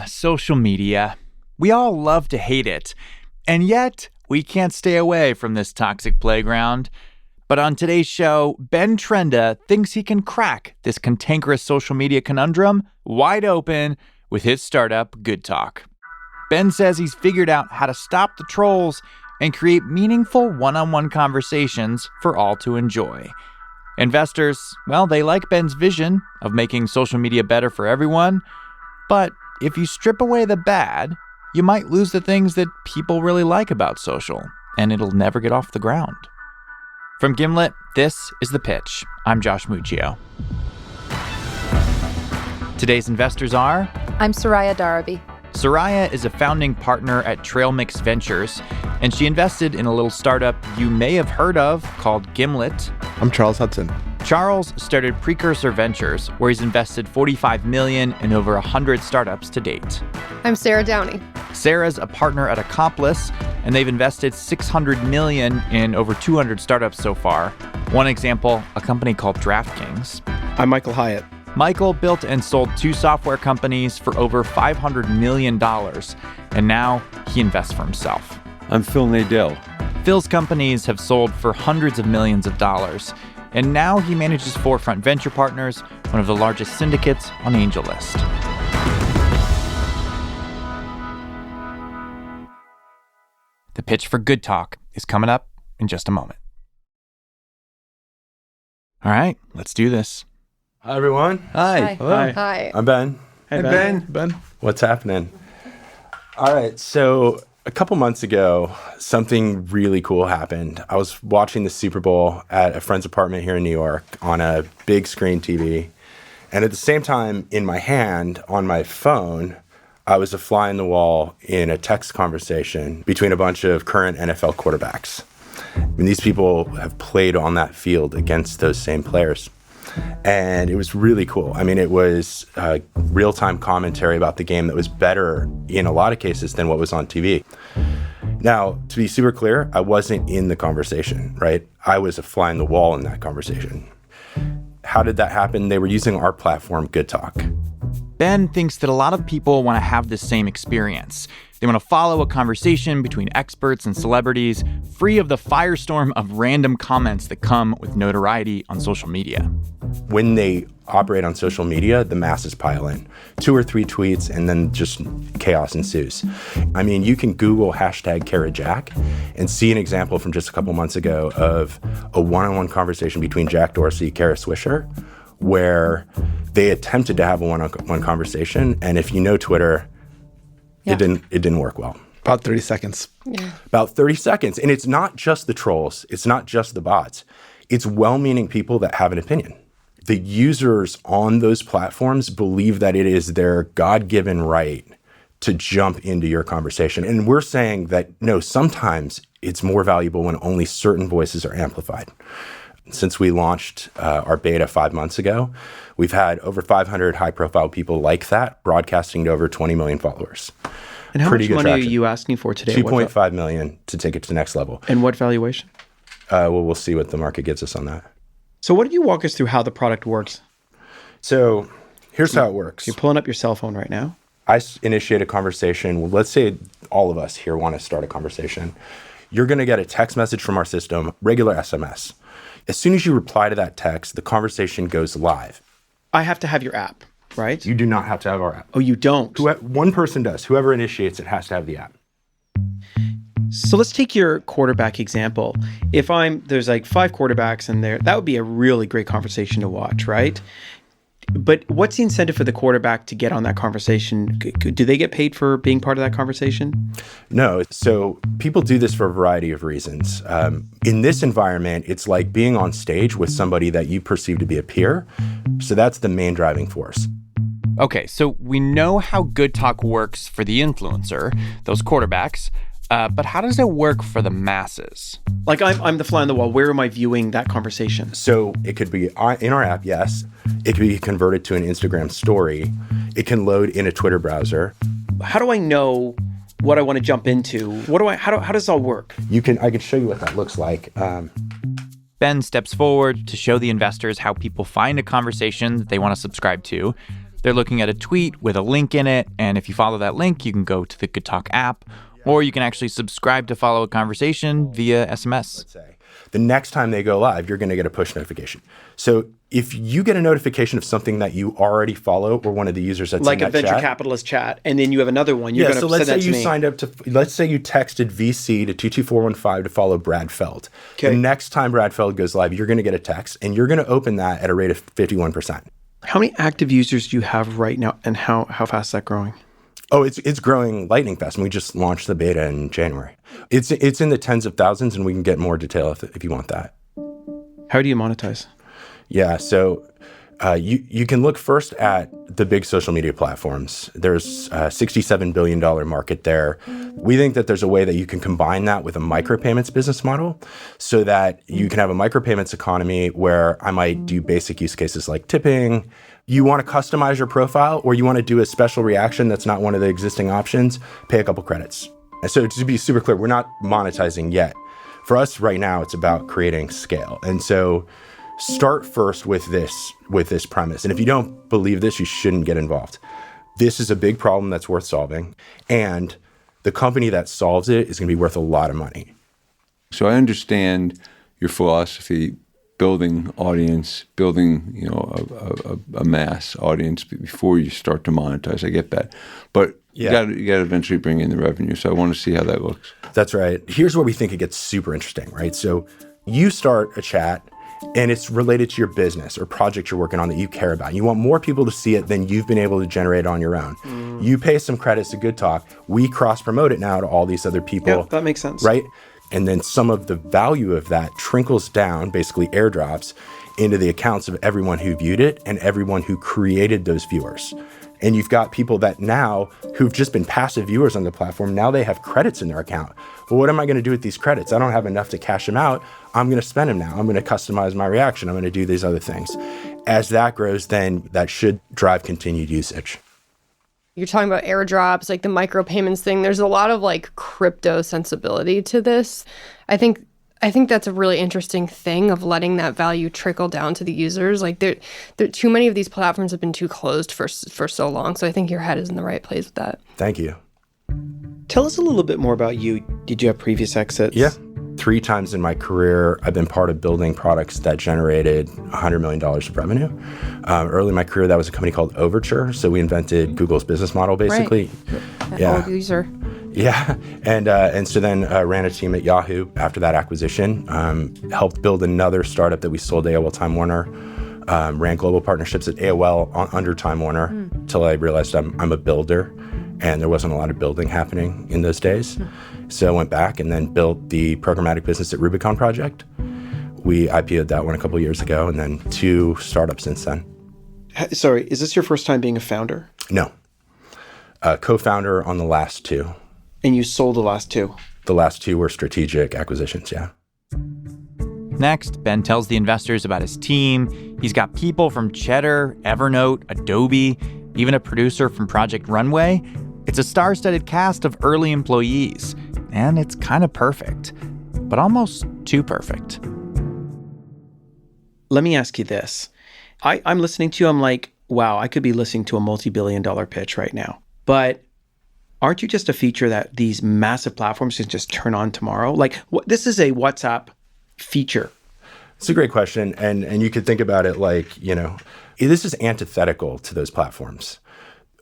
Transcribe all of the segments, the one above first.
Social media. We all love to hate it, and yet we can't stay away from this toxic playground. But on today's show, Ben Trenda thinks he can crack this cantankerous social media conundrum wide open with his startup, Good Talk. Ben says he's figured out how to stop the trolls and create meaningful one-on-one conversations for all to enjoy. Investors, well, they like Ben's vision of making social media better for everyone, but if you strip away the bad, you might lose the things that people really like about social, and it'll never get off the ground. From Gimlet, this is The Pitch. I'm Josh Muccio. Today's investors are... I'm Soraya Darabi. Soraya is a founding partner at Trail Mix Ventures, and she invested in a little startup you may have heard of called Gimlet. I'm Charles Hudson. Charles started Precursor Ventures, where he's invested $45 million in over 100 startups to date. I'm Sarah Downey. Sarah's a partner at Accomplice, and they've invested $600 million in over 200 startups so far. One example, a company called DraftKings. I'm Michael Hyatt. Michael built and sold 2 software companies for over $500 million, and now he invests for himself. I'm Phil Nadell. Phil's companies have sold for hundreds of millions of dollars, and now he manages Forefront Venture Partners, one of the largest syndicates on AngelList. The pitch for Good Talk is coming up in just a moment. All right, let's do this. Hi, everyone. Hi. Hello. Hi. I'm Ben. Hey, Ben. Ben. What's happening? All right, so a couple months ago, something really cool happened. I was watching the Super Bowl at a friend's apartment here in New York on a big screen TV. And at the same time, in my hand, on my phone, I was a fly in the wall in a text conversation between a bunch of current NFL quarterbacks. And these people have played on that field against those same players. And it was really cool. I mean, it was real-time commentary about the game that was better in a lot of cases than what was on TV. Now, to be super clear, I wasn't in the conversation, right? I was a fly in the wall in that conversation. How did that happen? They were using our platform, Good Talk. Ben thinks that a lot of people want to have the same experience. They want to follow a conversation between experts and celebrities, free of the firestorm of random comments that come with notoriety on social media. When they operate on social media, the masses pile in. 2 or 3 tweets, and then just chaos ensues. I mean, you can Google #CarrotJack and see an example from just a couple months ago of a one-on-one conversation between Jack Dorsey, Kara Swisher, where they attempted to have a one-on-one conversation, and if you know Twitter, it didn't work well. About 30 seconds. Yeah. About 30 seconds. And it's not just the trolls. It's not just the bots. It's well-meaning people that have an opinion. The users on those platforms believe that it is their God-given right to jump into your conversation. And we're saying that, no, sometimes it's more valuable when only certain voices are amplified. Since we launched our beta 5 months ago, we've had over 500 high-profile people like that, broadcasting to over 20 million followers. And how much money are you asking for today? $2.5 million to take it to the next level. And what valuation? Well, we'll see what the market gives us on that. So what did you walk us through how the product works? So here's how it works. You're pulling up your cell phone right now. I initiate a conversation. Well, let's say all of us here want to start a conversation. You're going to get a text message from our system, regular SMS. As soon as you reply to that text, the conversation goes live. I have to have your app, right? You do not have to have our app. Oh, you don't? One person does. Whoever initiates it has to have the app. So let's take your quarterback example. If there's like 5 quarterbacks in there, that would be a really great conversation to watch, right? But what's the incentive for the quarterback to get on that conversation? Do they get paid for being part of that conversation? No. So people do this for a variety of reasons. In this environment, it's like being on stage with somebody that you perceive to be a peer. So that's the main driving force. Okay, so we know how Good Talk works for the influencer, those quarterbacks. But how does it work for the masses? Like I'm the fly on the wall. Where am I viewing that conversation? So it could be in our app, yes. It could be converted to an Instagram story. It can load in a Twitter browser. How do I know what I want to jump into? How does this all work? I can show you what that looks like. Ben steps forward to show the investors how people find a conversation that they want to subscribe to. They're looking at a tweet with a link in it, and if you follow that link, you can go to the Good Talk app, or you can actually subscribe to follow a conversation via SMS. Let's say the next time they go live, you're going to get a push notification. So if you get a notification of something that you already follow or one of the users that's Like in a that venture chat, capitalist chat, and then you have another one. You're going to so let's say send that to you me. signed up to, let's say you texted VC to 22415 to follow Brad Feld. Okay. The next time Brad Feld goes live, you're going to get a text, and you're going to open that at a rate of 51%. How many active users do you have right now, and how fast is that growing? Oh, it's growing lightning fast, and we just launched the beta in January. It's in the tens of thousands, and we can get more detail if you want that. How do you monetize? Yeah, so you can look first at the big social media platforms. There's a $67 billion market there. We think that there's a way that you can combine that with a micropayments business model so that you can have a micropayments economy where I might do basic use cases like tipping. You want to customize your profile, or you want to do a special reaction that's not one of the existing options, pay a couple credits. And so to be super clear, we're not monetizing yet. For us right now, it's about creating scale. And so start first with this premise. And if you don't believe this, you shouldn't get involved. This is a big problem that's worth solving. And the company that solves it is going to be worth a lot of money. So I understand your philosophy, building audience, building a mass audience before you start to monetize. I get that. But you got to eventually bring in the revenue. So I want to see how that looks. That's right. Here's where we think it gets super interesting, right? So you start a chat and it's related to your business or project you're working on that you care about. You want more people to see it than you've been able to generate on your own. You pay some credits to Good Talk. We cross-promote it now to all these other people. Yeah, that makes sense. Right? And then some of the value of that trickles down, basically airdrops, into the accounts of everyone who viewed it and everyone who created those viewers. And you've got people that now who've just been passive viewers on the platform, now they have credits in their account. Well, what am I going to do with these credits? I don't have enough to cash them out. I'm going to spend them now. I'm going to customize my reaction. I'm going to do these other things. As that grows, then that should drive continued usage. You're talking about airdrops, like the micropayments thing. There's a lot of like crypto sensibility to this. I think that's a really interesting thing of letting that value trickle down to the users. Like there too many of these platforms have been too closed for so long. So I think your head is in the right place with that. Thank you. Tell us a little bit more about you. Did you have previous exits? Yeah. 3 times in my career, I've been part of building products that generated $100 million of revenue. Early in my career, that was a company called Overture. So we invented Google's business model, basically. Right. That old user. Yeah. And so then ran a team at Yahoo after that acquisition, helped build another startup that we sold to AOL Time Warner, ran global partnerships at AOL under Time Warner until I realized I'm a builder and there wasn't a lot of building happening in those days. So I went back and then built the programmatic business at Rubicon Project. We IPO'd that one a couple of years ago and then 2 startups since then. Sorry, is this your first time being a founder? No. Co-founder on the last 2. And you sold the last 2? The last 2 were strategic acquisitions, yeah. Next, Ben tells the investors about his team. He's got people from Cheddar, Evernote, Adobe, even a producer from Project Runway. It's a star-studded cast of early employees, and it's kind of perfect, but almost too perfect. Let me ask you this. I'm listening to you, I'm like, wow, I could be listening to a multi-billion-dollar pitch right now. But aren't you just a feature that these massive platforms can just turn on tomorrow? Like, this is a WhatsApp feature. It's a great question. And you could think about it like, this is antithetical to those platforms.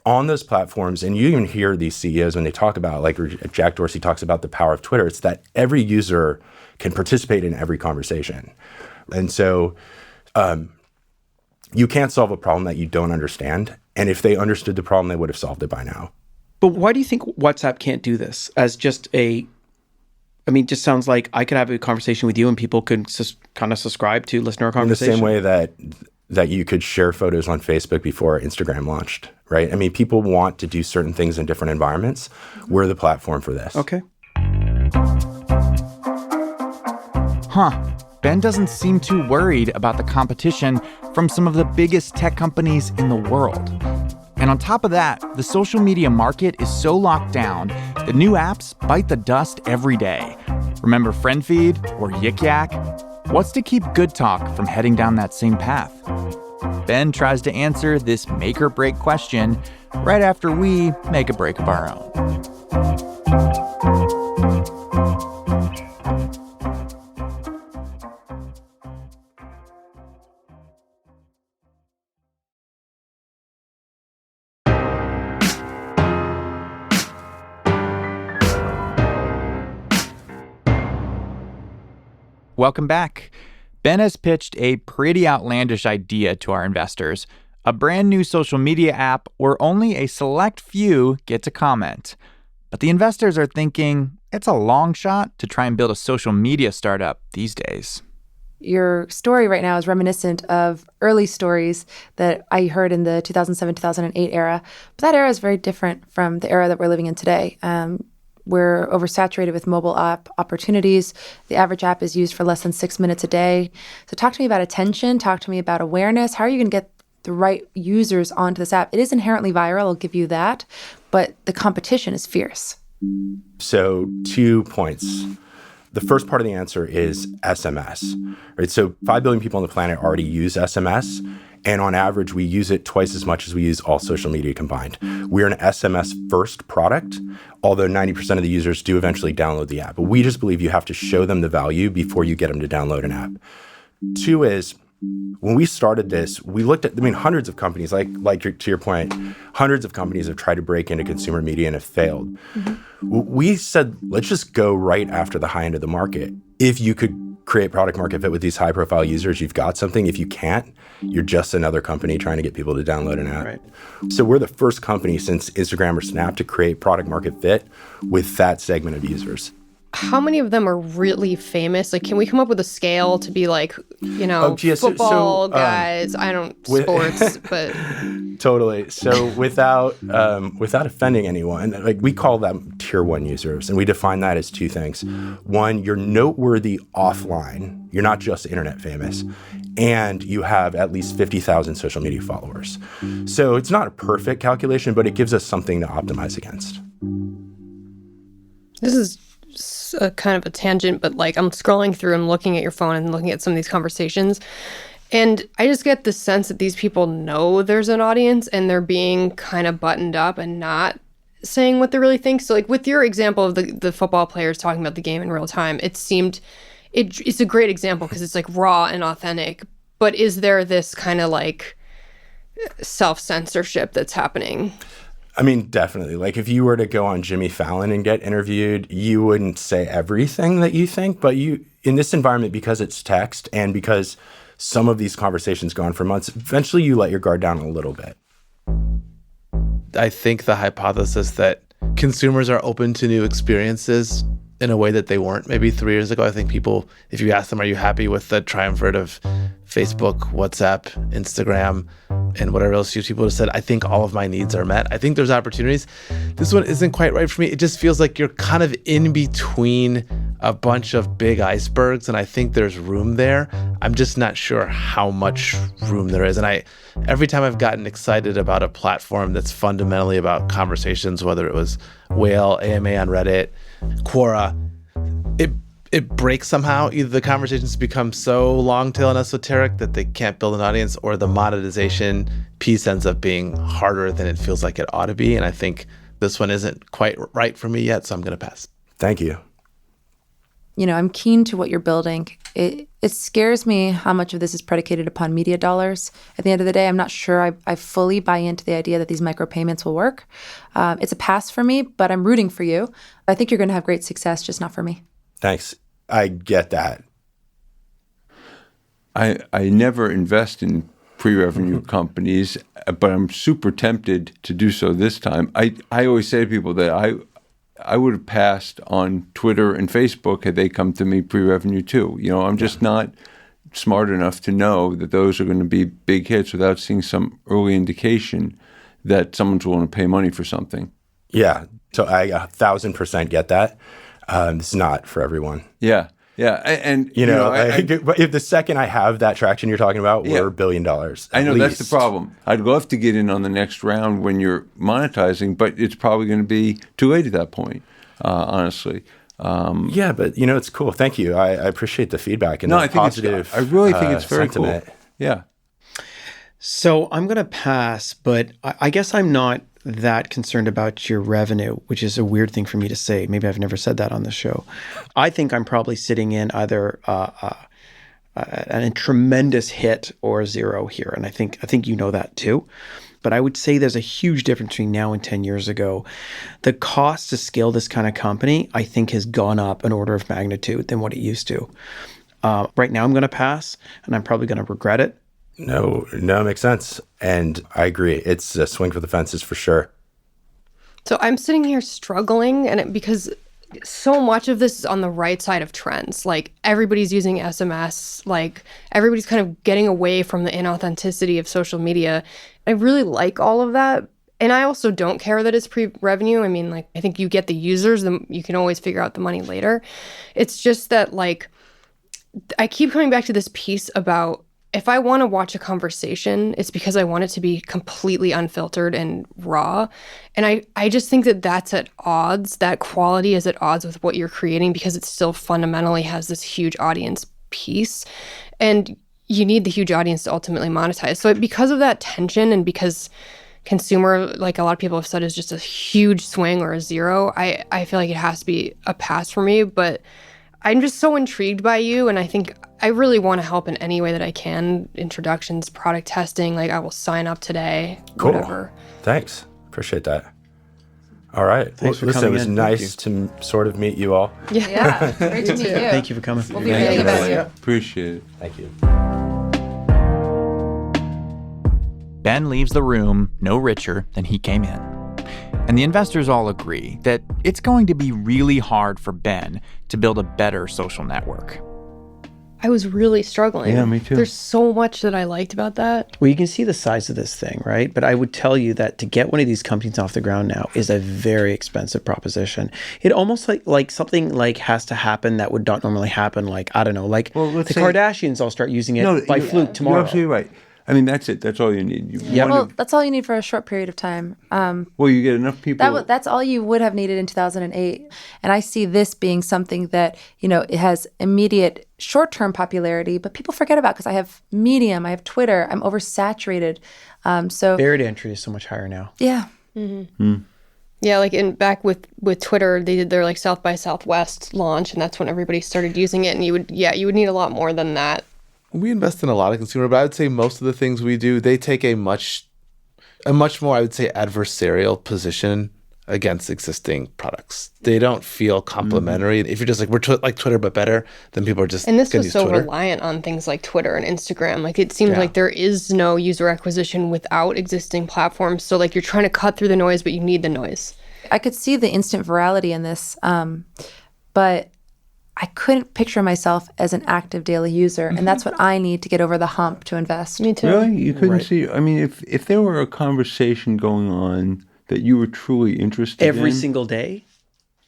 On those platforms, and you even hear these CEOs when they talk about, like Jack Dorsey talks about the power of Twitter, it's that every user can participate in every conversation. And so you can't solve a problem that you don't understand. And if they understood the problem, they would have solved it by now. But why do you think WhatsApp can't do this as just just sounds like I could have a conversation with you and people could kind of subscribe to listen to our conversation. In the same way that you could share photos on Facebook before Instagram launched, right? I mean, people want to do certain things in different environments. We're the platform for this. Okay. Ben doesn't seem too worried about the competition from some of the biggest tech companies in the world. And on top of that, the social media market is so locked down that new apps bite the dust every day. Remember FriendFeed or Yik Yak? What's to keep Good Talk from heading down that same path? Ben tries to answer this make or break question right after we make a break of our own. Welcome back. Ben has pitched a pretty outlandish idea to our investors, a brand new social media app where only a select few get to comment. But the investors are thinking it's a long shot to try and build a social media startup these days. Your story right now is reminiscent of early stories that I heard in the 2007-2008 era. But that era is very different from the era that we're living in today. We're oversaturated with mobile app opportunities. The average app is used for less than 6 minutes a day. So talk to me about attention. Talk to me about awareness. How are you going to get the right users onto this app? It is inherently viral. I'll give you that. But the competition is fierce. So 2 points. The first part of the answer is SMS, right? So 5 billion people on the planet already use SMS. And on average, we use it twice as much as we use all social media combined. We're an SMS-first product, although 90% of the users do eventually download the app. But we just believe you have to show them the value before you get them to download an app. 2 is, when we started this, we looked at, hundreds of companies, to your point, hundreds of companies have tried to break into consumer media and have failed. Mm-hmm. We said, let's just go right after the high end of the market. If you could create product market fit with these high profile users, you've got something. If you can't, you're just another company trying to get people to download an app. Right. So we're the first company since Instagram or Snap to create product market fit with that segment of users. How many of them are really famous? Like, can we come up with a scale to be like, football guys? I don't sports, but totally. So without offending anyone, like we call them tier 1 users, and we define that as 2 things. 1, you're noteworthy offline. You're not just internet famous, and you have at least 50,000 social media followers. So it's not a perfect calculation, but it gives us something to optimize against. This is kind of a tangent, but like I'm scrolling through and looking at your phone and looking at some of these conversations, and I just get the sense that these people know there's an audience and they're being kind of buttoned up and not saying what they really think. So like with your example of the football players talking about the game in real time, it seemed it's a great example because it's like raw and authentic. But is there this kind of like self-censorship that's happening? I mean, definitely. Like if you were to go on Jimmy Fallon and get interviewed, you wouldn't say everything that you think, but you, in this environment, because it's text and because some of these conversations go on for months, eventually you let your guard down a little bit. I think the hypothesis that consumers are open to new experiences in a way that they weren't maybe 3 years ago. I think people, if you ask them, are you happy with the triumvirate of Facebook, WhatsApp, Instagram, and whatever else people have said, I think all of my needs are met. I think there's opportunities. This one isn't quite right for me. It just feels like you're kind of in between a bunch of big icebergs, and I think there's room there. I'm just not sure how much room there is. And every time I've gotten excited about a platform that's fundamentally about conversations, whether it was Whale, AMA on Reddit, Quora, it breaks somehow. Either the conversations become so long tail and esoteric that they can't build an audience, or the monetization piece ends up being harder than it feels like it ought to be. And I think this one isn't quite right for me yet, so I'm going to pass. Thank you. I'm keen to what you're building. It scares me how much of this is predicated upon media dollars. At the end of the day, I'm not sure I fully buy into the idea that these micropayments will work. It's a pass for me, but I'm rooting for you. I think you're going to have great success, just not for me. Thanks. I get that. I never invest in pre-revenue companies, but I'm super tempted to do so this time. I always say to people that I would have passed on Twitter and Facebook had they come to me pre-revenue too. I'm just not smart enough to know that those are going to be big hits without seeing some early indication that someone's willing to pay money for something. Yeah, so I 1,000% get that. It's not for everyone. Yeah. And if the second I have that traction you're talking about, we're $1 billion. I know that's the problem. I'd love to get in on the next round when you're monetizing, but it's probably going to be too late at that point, honestly. But it's cool. Thank you. I appreciate the feedback and the positive. I really think it's very sentiment. Cool. Yeah. So I'm going to pass, but I guess I'm not that concerned about your revenue, which is a weird thing for me to say. Maybe I've never said that on the show. I think I'm probably sitting in either a tremendous hit or a zero here, and I think you know that too. But I would say there's a huge difference between now and 10 years ago. The cost to scale this kind of company, I think, has gone up an order of magnitude than what it used to. Right now, I'm going to pass, and I'm probably going to regret it. No, it makes sense. And I agree. It's a swing for the fences for sure. So I'm sitting here struggling, and because so much of this is on the right side of trends. Like, everybody's using SMS, like everybody's kind of getting away from the inauthenticity of social media. I really like all of that. And I also don't care that it's pre-revenue. I mean, like, I think you get the users, then you can always figure out the money later. It's just that, like, I keep coming back to this piece about, if I want to watch a conversation, it's because I want it to be completely unfiltered and raw. And I just think that that's at odds. That quality is at odds with what you're creating, because it still fundamentally has this huge audience piece. And you need the huge audience to ultimately monetize. So because of that tension, and because consumer, like a lot of people have said, is just a huge swing or a zero, I feel like it has to be a pass for me. But I'm just so intrigued by you, and I think I really want to help in any way that I can. Introductions, product testing, like I will sign up today, Cool. whatever. Thanks. Appreciate that. All right. Thanks for Listen, coming it was in. nice to sort of meet you all. Yeah, great to meet you. Thank you for coming. We'll be reading about you. Appreciate it. Thank you. Ben leaves the room no richer than he came in. And the investors all agree that it's going to be really hard for Ben to build a better social network. I was really struggling. Yeah, me too. There's so much that I liked about that. Well, you can see the size of this thing, right? But I would tell you that to get one of these companies off the ground now is a very expensive proposition. It almost like something like has to happen that would not normally happen. Like, I don't know, like the Kardashians all start using it by fluke tomorrow. You're absolutely right. I mean, that's it. That's all you need. Well, that's all you need for a short period of time. Well, you get enough people. That's all you would have needed in 2008. And I see this being something that, it has immediate short-term popularity, but people forget about, because I have Medium, I have Twitter, I'm oversaturated. So barrier to entry is so much higher now. Yeah. Mm-hmm. Yeah, like back with Twitter, they did their like South by Southwest launch, and that's when everybody started using it. And you would need a lot more than that. We invest in a lot of consumer, but I would say most of the things we do, they take a much more, I would say, adversarial position against existing products. They don't feel complementary. If you're just like, we're like Twitter but better, then people are just And this was so Twitter. reliant on things like Twitter and Instagram. Like, it seems like there is no user acquisition without existing platforms. So like, you're trying to cut through the noise, but you need the noise. I could see the instant virality in this, but I couldn't picture myself as an active daily user, and that's what I need to get over the hump to invest. Me too. Really? You couldn't see? I mean, if there were a conversation going on that you were truly interested in? Every single day?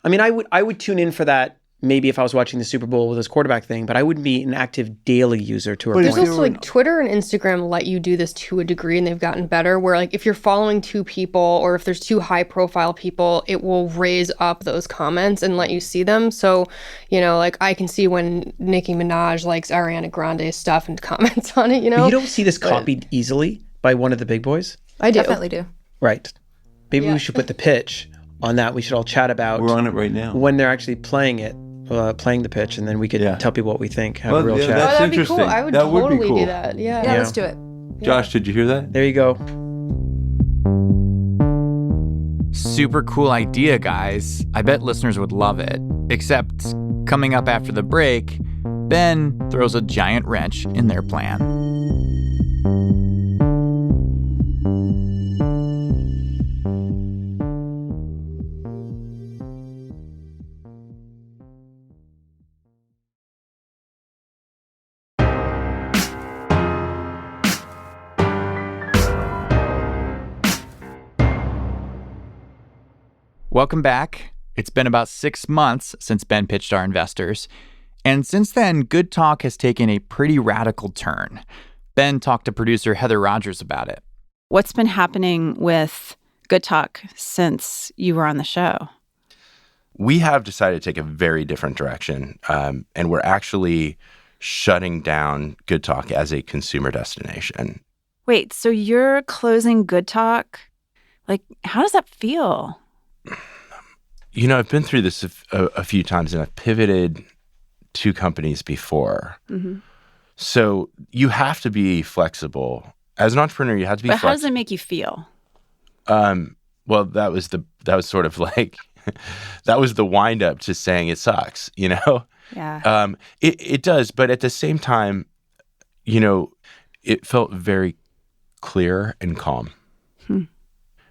I mean, I would tune in for that maybe if I was watching the Super Bowl with this quarterback thing, but I wouldn't be an active daily user to a There's point. also like Twitter and Instagram let you do this to a degree, and they've gotten better, where like if you're following two people, or if there's two high profile people, it will raise up those comments and let you see them. So, like I can see when Nicki Minaj likes Ariana Grande's stuff and comments on it, But you don't see this copied easily by one of the big boys? I do. Definitely do. Right. Maybe we should put the pitch on that. We should all chat about We're on it right now. when they're actually playing it. Playing the pitch, and then we could tell people what we think. Have a real chat. That's that'd be interesting. cool. I would That would be totally cool. do that. Yeah. Yeah, let's do it. Josh, did you hear that? There you go. Super cool idea, guys. I bet listeners would love it. Except, coming up after the break, Ben throws a giant wrench in their plan. Welcome back. It's been about 6 months since Ben pitched our investors. And since then, Good Talk has taken a pretty radical turn. Ben talked to producer Heather Rogers about it. What's been happening with Good Talk since you were on the show? We have decided to take a very different direction, and we're actually shutting down Good Talk as a consumer destination. Wait, so you're closing Good Talk? Like, how does that feel? You know, I've been through this a few times, and I've pivoted 2 companies before. Mm-hmm. So you have to be flexible. As an entrepreneur, you have to be flexible. But how does it make you feel? Well, that was sort of like, that was the wind up to saying it sucks, you know? Yeah. It does. But at the same time, you know, it felt very clear and calm.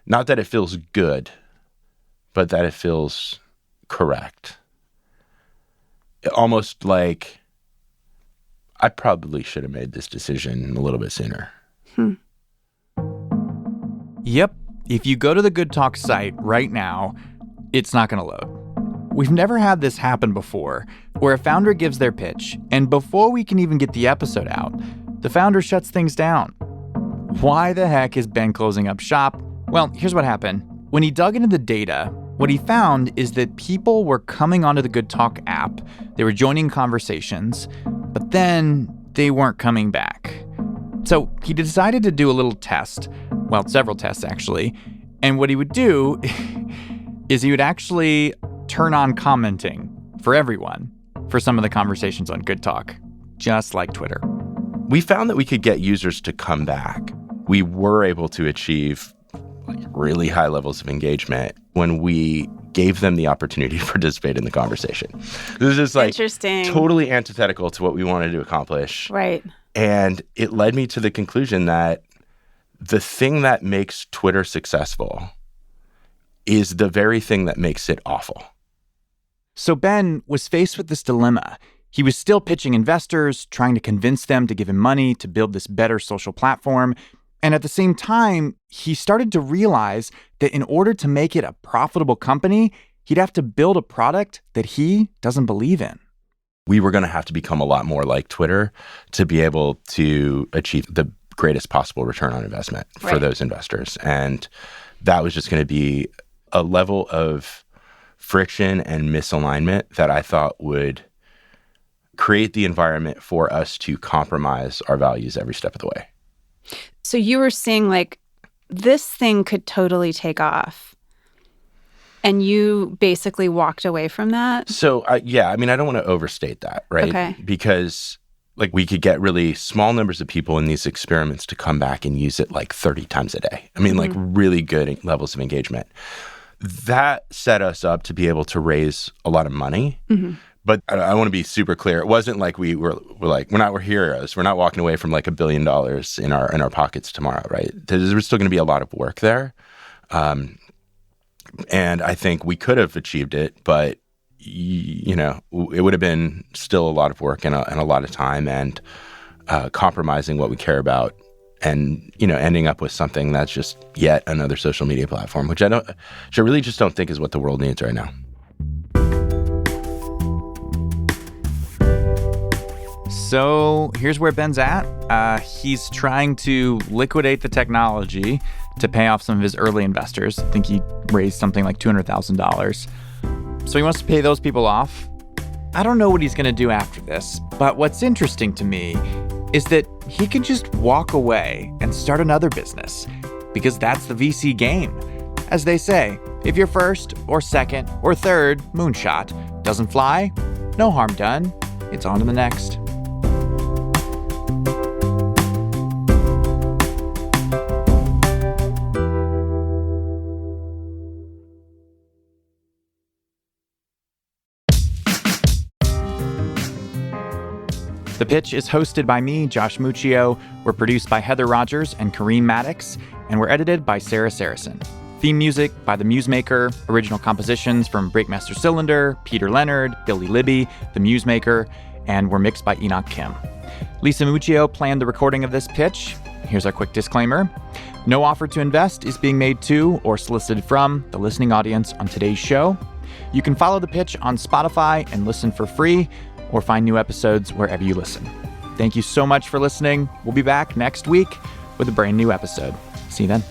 Not that it feels good, but that it feels correct. Almost like I probably should have made this decision a little bit sooner. Yep. If you go to the Good Talk site right now, it's not going to load. We've never had this happen before, where a founder gives their pitch, and before we can even get the episode out, the founder shuts things down. Why the heck is Ben closing up shop? Well, here's what happened. When he dug into the data, what he found is that people were coming onto the Good Talk app, they were joining conversations, but then they weren't coming back. So he decided to do a little test, well, several tests actually, and what he would do is he would actually turn on commenting for everyone for some of the conversations on Good Talk, just like Twitter. We found that we could get users to come back. We were able to achieve really high levels of engagement when we gave them the opportunity to participate in the conversation. This is like totally antithetical to what we wanted to accomplish. Right. And it led me to the conclusion that the thing that makes Twitter successful is the very thing that makes it awful. So Ben was faced with this dilemma. He was still pitching investors, trying to convince them to give him money to build this better social platform. And at the same time, he started to realize that in order to make it a profitable company, he'd have to build a product that he doesn't believe in. We were going to have to become a lot more like Twitter to be able to achieve the greatest possible return on investment for those investors. And that was just going to be a level of friction and misalignment that I thought would create the environment for us to compromise our values every step of the way. So you were saying, like, this thing could totally take off, and you basically walked away from that? So, yeah, I mean, I don't want to overstate that, right? Okay. Because, like, we could get really small numbers of people in these experiments to come back and use it, like, 30 times a day. I mean, like, really good levels of engagement. That set us up to be able to raise a lot of money. But I want to be super clear. It wasn't like we're heroes. We're not walking away from like $1 billion in our pockets tomorrow, right? There's still going to be a lot of work there. And I think we could have achieved it, but you know, it would have been still a lot of work and a lot of time and compromising what we care about, and you know, ending up with something that's just yet another social media platform, which I really just don't think is what the world needs right now. So here's where Ben's at. He's trying to liquidate the technology to pay off some of his early investors. I think he raised something like $200,000. So he wants to pay those people off. I don't know what he's going to do after this, but what's interesting to me is that he can just walk away and start another business, because that's the VC game. As they say, if your first or second or third moonshot doesn't fly, no harm done. It's on to the next. The Pitch is hosted by me, Josh Muccio. We're produced by Heather Rogers and Kareem Maddox, and we're edited by Sarah Saracen. Theme music by The Musemaker, original compositions from Breakmaster Cylinder, Peter Leonard, Billy Libby, The Musemaker, and were mixed by Enoch Kim. Lisa Muccio planned the recording of this pitch. Here's our quick disclaimer. No offer to invest is being made to or solicited from the listening audience on today's show. You can follow The Pitch on Spotify and listen for free, or find new episodes wherever you listen. Thank you so much for listening. We'll be back next week with a brand new episode. See you then.